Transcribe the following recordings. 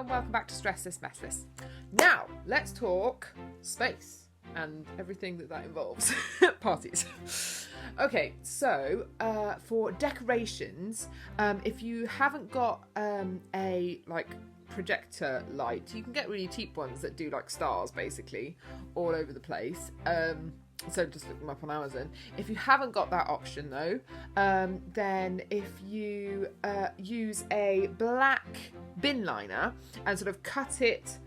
and welcome back to Stressless, Messless. Now, let's talk space and everything that involves. Parties. Okay, so for decorations, if you haven't got a projector light, you can get really cheap ones that do like stars basically all over the place. So just look them up on Amazon. If you haven't got that option though, then if you use a black bin liner and sort of cut it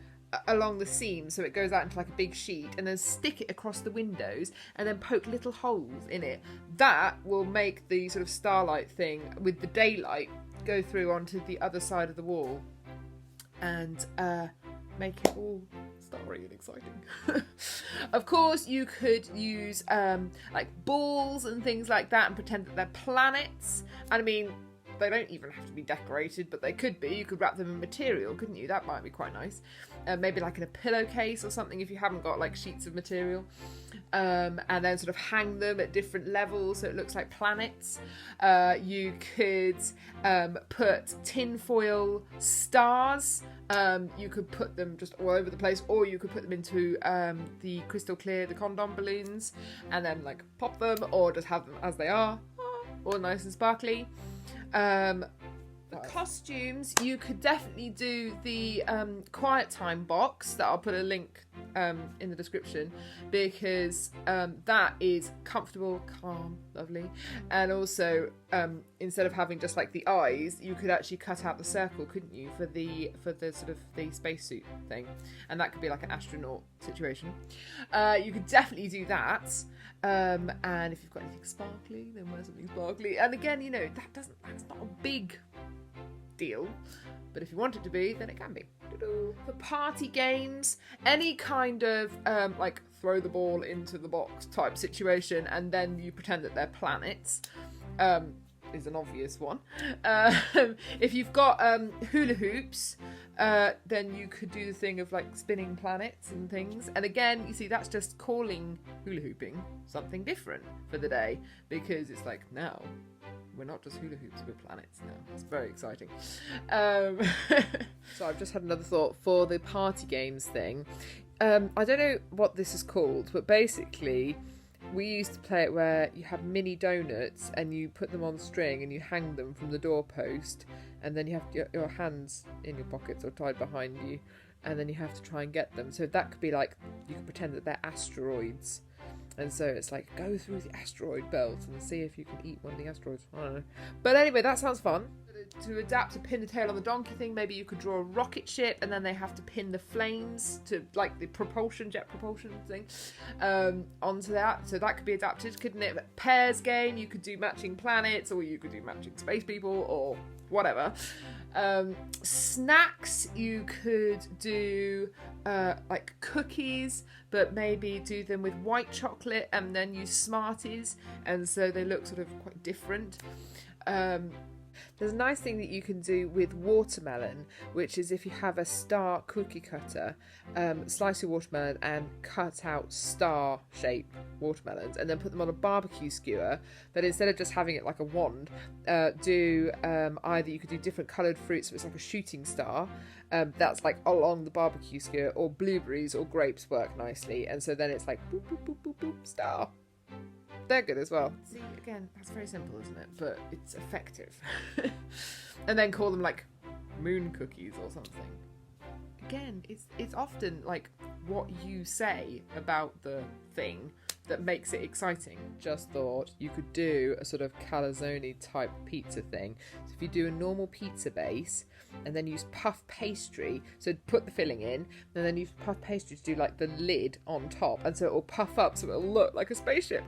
along the seam so it goes out into like a big sheet, and then stick it across the windows and then poke little holes in it, that will make the sort of starlight thing with the daylight go through onto the other side of the wall and make it all starry and exciting. Of course, you could use like balls and things like that and pretend that they're planets. And I mean, they don't even have to be decorated, but they could be. You could wrap them in material, couldn't you? That might be quite nice. Maybe like in a pillowcase or something if you haven't got like sheets of material. And then sort of hang them at different levels so it looks like planets. You could put tinfoil stars. You could put them just all over the place, or you could put them into the crystal clear, the condom balloons, and then like pop them, or just have them as they are, all nice and sparkly. The costumes, you could definitely do the quiet time box that I'll put a link in the description, because that is comfortable, calm, lovely, and also instead of having just like the eyes, you could actually cut out the circle, couldn't you, for the sort of the spacesuit thing, and that could be like an astronaut situation. You could definitely do that. And if you've got anything sparkly, then wear something sparkly. And again, you know, that's not a big deal, but if you want it to be, then it can be. For party games, any kind of like throw the ball into the box type situation, and then you pretend that they're planets, is an obvious one. If you've got hula hoops, then you could do the thing of like spinning planets and things. And again, you see, that's just calling hula hooping something different for the day, because it's like, now we're not just hula hoops, we're planets now. It's very exciting. So I've just had another thought for the party games thing. I don't know what this is called, but basically we used to play it where you have mini donuts and you put them on string and you hang them from the doorpost, and then you have your hands in your pockets or tied behind you, and then you have to try and get them. So that could be like, you could pretend that they're asteroids, and so it's like, go through the asteroid belt and see if you can eat one of the asteroids. I don't know. But anyway, that sounds fun. To adapt to pin the tail on the donkey thing, maybe you could draw a rocket ship and then they have to pin the flames to like the jet propulsion thing onto that. So that could be adapted, couldn't it? But pairs game, you could do matching planets, or you could do matching space people, or whatever. Snacks, you could do like cookies, but maybe do them with white chocolate and then use Smarties, and so they look sort of quite different. There's a nice thing that you can do with watermelon, which is if you have a star cookie cutter, slice your watermelon and cut out star-shaped watermelons, and then put them on a barbecue skewer. But instead of just having it like a wand, do either you could do different coloured fruits, so it's like a shooting star, that's like along the barbecue skewer, or blueberries or grapes work nicely, and so then it's like boop, boop, boop, boop, boop, star. They're good as well. See, again, that's very simple, isn't it? But it's effective. And then call them like moon cookies or something. Again, it's often like what you say about the thing that makes it exciting. Just thought you could do a sort of calzone type pizza thing. So if you do a normal pizza base and then use puff pastry, so put the filling in and then use puff pastry to do like the lid on top, and so it will puff up so it'll look like a spaceship.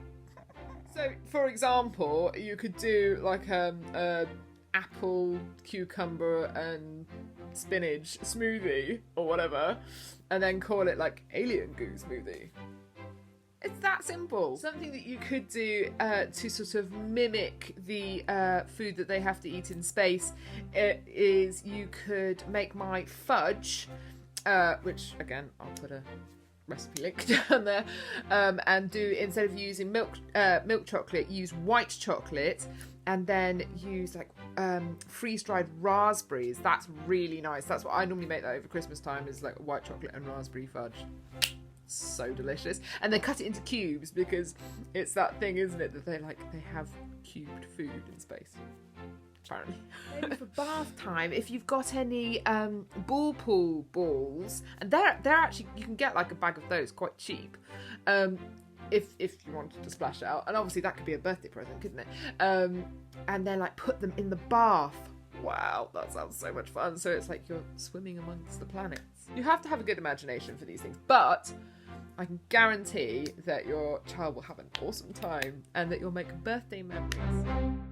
So, for example, you could do like a apple, cucumber and spinach smoothie or whatever, and then call it like alien goo smoothie. It's that simple. Something that you could do to sort of mimic the food that they have to eat in space is you could make my fudge, which again I'll put a recipe link down there, and do, instead of using milk chocolate, use white chocolate, and then use like freeze-dried raspberries. That's really nice. That's what I normally make that over Christmas time, is like white chocolate and raspberry fudge. So delicious. And then cut it into cubes, because it's that thing, isn't it, that they have cubed food in space, apparently. Maybe for bath time, if you've got any ball pool balls, and they're actually, you can get like a bag of those quite cheap, if you wanted to splash out, and obviously that could be a birthday present, couldn't it? And then like put them in the bath. Wow, that sounds so much fun. So it's like you're swimming amongst the planets. You have to have a good imagination for these things, but I can guarantee that your child will have an awesome time and that you'll make birthday memories.